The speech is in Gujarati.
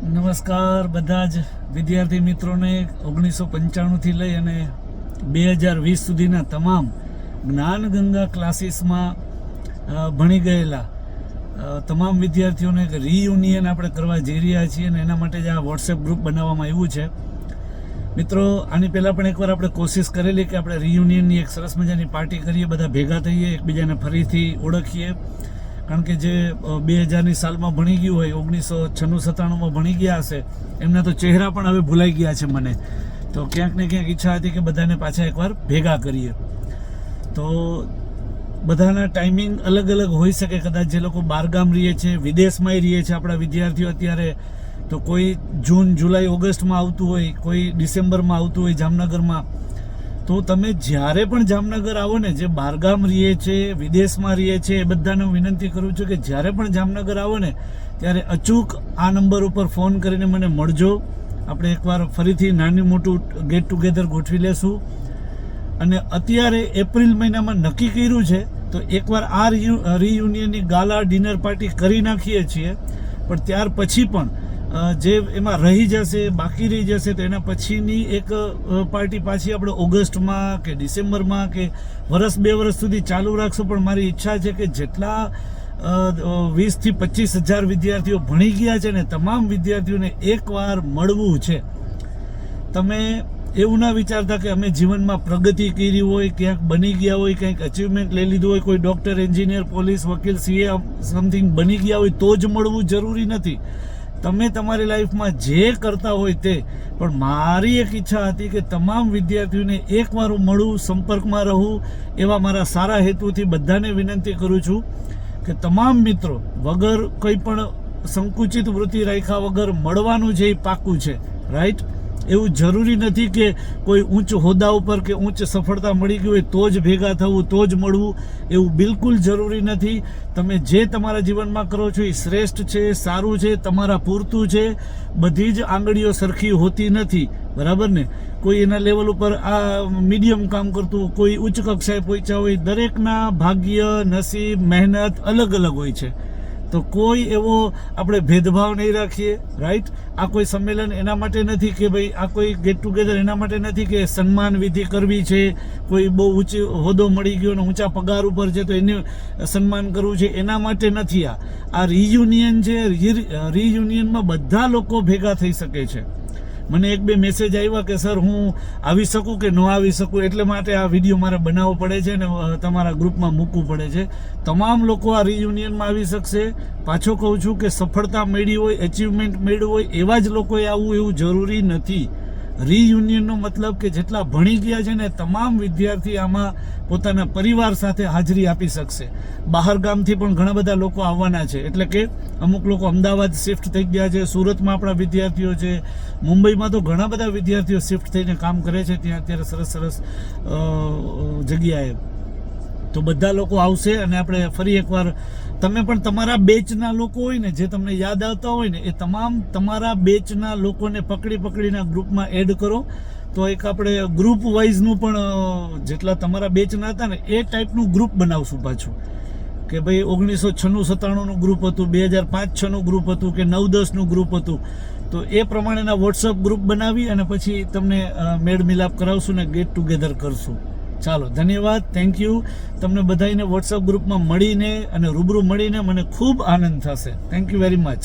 નમસ્કાર બધા જ વિદ્યાર્થી મિત્રોને 1995થી લઈ અને 2020 સુધીના તમામ જ્ઞાનગંગા ક્લાસીસમાં ભણી ગયેલા તમામ વિદ્યાર્થીઓને એક રીયુનિયન આપણે કરવા જઈ રહ્યા છીએ અને એના માટે જ આ વોટ્સએપ ગ્રુપ બનાવવામાં આવ્યું છે. મિત્રો, આની પહેલાં પણ એકવાર આપણે કોશિશ કરેલી કે આપણે રીયુનિયનની એક સરસ મજાની પાર્ટી કરીએ, બધા ભેગા થઈએ, એકબીજાને ફરીથી ઓળખીએ. કારણ કે જે 2000ની સાલમાં ભણી ગયું હોય, 1996-97માં ભણી ગયા હશે, એમના તો ચહેરા પણ હવે ભૂલાઈ ગયા છે મને. તો ક્યાંક ને ક્યાંક ઈચ્છા હતી કે બધાને પાછા એકવાર ભેગા કરીએ. તો બધાના ટાઈમિંગ અલગ અલગ હોઈ શકે. કદાચ જે લોકો બહારગામ રહીએ છે, વિદેશમાંય રહીએ છે આપણા વિદ્યાર્થીઓ અત્યારે, તો કોઈ જૂન, જુલાઈ, ઓગસ્ટમાં આવતું હોય, કોઈ ડિસેમ્બરમાં આવતું હોય જામનગરમાં. તો તમે જ્યારે પણ જામનગર આવો ને, જે બહારગામ રહીએ છે, વિદેશમાં રહીએ છે, એ બધાને હું વિનંતી કરું છું કે જ્યારે પણ જામનગર આવો ને ત્યારે અચૂક આ નંબર ઉપર ફોન કરીને મને મળજો. આપણે એકવાર ફરીથી નાની મોટું ગેટ ટુગેધર ગોઠવી લેશું. અને અત્યારે એપ્રિલ મહિનામાં નક્કી કર્યું છે તો એકવાર આ રીયુનિયનની ગાલા ડિનર પાર્ટી કરી નાખીએ છીએ. પણ ત્યાર પછી પણ જે એમાં રહી જશે, બાકી રહી જશે, તો એના પછીની એક પાર્ટી પાછી આપણે ઓગસ્ટમાં કે ડિસેમ્બરમાં કે વર્ષ 2 વર્ષ સુધી ચાલુ રાખશું. પણ મારી ઈચ્છા છે કે જેટલા 20,000 થી 25,000 વિદ્યાર્થીઓ ભણી ગયા છે ને, તમામ વિદ્યાર્થીઓને એકવાર મળવું છે. તમે એવું ના વિચારતા કે અમે જીવનમાં પ્રગતિ કરી હોય, ક્યાંક બની ગયા હોય, કંઈક અચીવમેન્ટ લઈ લીધું હોય, કોઈ ડૉક્ટર, એન્જિનિયર, પોલીસ, વકીલ, સીએ સમથિંગ બની ગયા હોય તો જ મળવું જરૂરી નથી. તમે તમારી લાઈફમાં જે કરતા હોય તે. પણ મારી એક ઈચ્છા હતી કે તમામ વિદ્યાર્થીઓને એકવાર હું મળું, સંપર્કમાં રહું. એવા મારા સારા હેતુથી બધાને વિનંતી કરું છું કે તમામ મિત્રો વગર કંઈ પણ સંકુચિત વૃત્તિ રાખ્યા વગર મળવાનું છે એ પાક્કું છે. રાઈટ? એવું જરૂરી નથી કે કોઈ ઊંચ હોદ્દા ઉપર કે ઊંચ સફળતા મળી ગઈ હોય તો જ ભેગા થવું, તો જ મળવું. એવું બિલકુલ જરૂરી નથી. તમે જે તમારા જીવનમાં કરો છો એ શ્રેષ્ઠ છે, સારું છે, તમારા પૂરતું છે. બધી જ આંગળીઓ સરખી હોતી નથી, બરાબર ને? કોઈ એના લેવલ ઉપર આ મીડિયમ કામ કરતું, કોઈ ઉચ્ચ કક્ષાએ પહોંચ્યા હોય. દરેકના ભાગ્ય, નસીબ, મહેનત અલગ અલગ હોય છે. તો કોઈ એવો આપણે ભેદભાવ નહીં રાખીએ. રાઈટ? આ કોઈ સંમેલન એના માટે નથી કે ભાઈ આ કોઈ ગેટ ટુગેધર એના માટે નથી કે સન્માન વિધિ કરવી છે, કોઈ બહુ ઊંચી હોદ્દો મળી ગયો અને ઊંચા પગાર ઉપર છે તો એને સન્માન કરવું છે, એના માટે નથી. આ રીયુનિયન છે. રીયુનિયનમાં બધા લોકો ભેગા થઈ શકે છે. મને 1-2 મેસેજ આવ્યા કે સર હું આવી શકું કે ન આવી શકું, એટલે માટે આ વિડીયો મારે બનાવવો પડે છે અને તમારા ગ્રુપમાં મૂકવું પડે છે. તમામ લોકો આ રીયુનિયનમાં આવી શકશે. પાછો કહું છું કે સફળતા મેળવી હોય, એચિવમેન્ટ મેળવ્યું હોય એવા જ લોકોએ આવવું એવું જરૂરી નથી. રીયુનિયનનો મતલબ કે જેટલા ભણી ગયા છે ને તમામ વિદ્યાર્થી આમાં પોતાના પરિવાર સાથે હાજરી આપી શકશે. બહાર ગામથી પણ ઘણા બધા લોકો આવવાના છે. એટલે કે અમુક લોકો અમદાવાદ શિફ્ટ થઈ ગયા છે, સુરતમાં આપણા વિદ્યાર્થીઓ છે, મુંબઈમાં તો ઘણા બધા વિદ્યાર્થીઓ શિફ્ટ થઈને કામ કરે છે ત્યાં અત્યારે સરસ સરસ જગ્યાએ. તો બધા લોકો આવશે અને આપણે ફરી એકવાર, તમે પણ તમારા બેચના લોકો હોય ને, જે તમને યાદ આવતા હોય ને, એ તમામ તમારા બેચના લોકોને પકડીને ગ્રુપમાં એડ કરો. તો એક આપણે ગ્રુપ વાઇઝનું પણ જેટલા તમારા બેચના હતા ને એ ટાઈપનું ગ્રુપ બનાવશું પાછું. કે ભાઈ 1996-97નું ગ્રુપ હતું, 2005-06નું ગ્રુપ હતું કે 9-10નું ગ્રુપ હતું. તો એ પ્રમાણેના વોટ્સઅપ ગ્રુપ બનાવી અને પછી તમને મેળ મિલાપ કરાવશું ને ગેટ ટુગેધર કરશું. ચાલો, ધન્યવાદ, થેન્ક યુ. તમને બધાને વોટ્સઅપ ગ્રુપમાં મળીને અને રૂબરૂ મળીને મને ખૂબ આનંદ થશે. Thank you very much.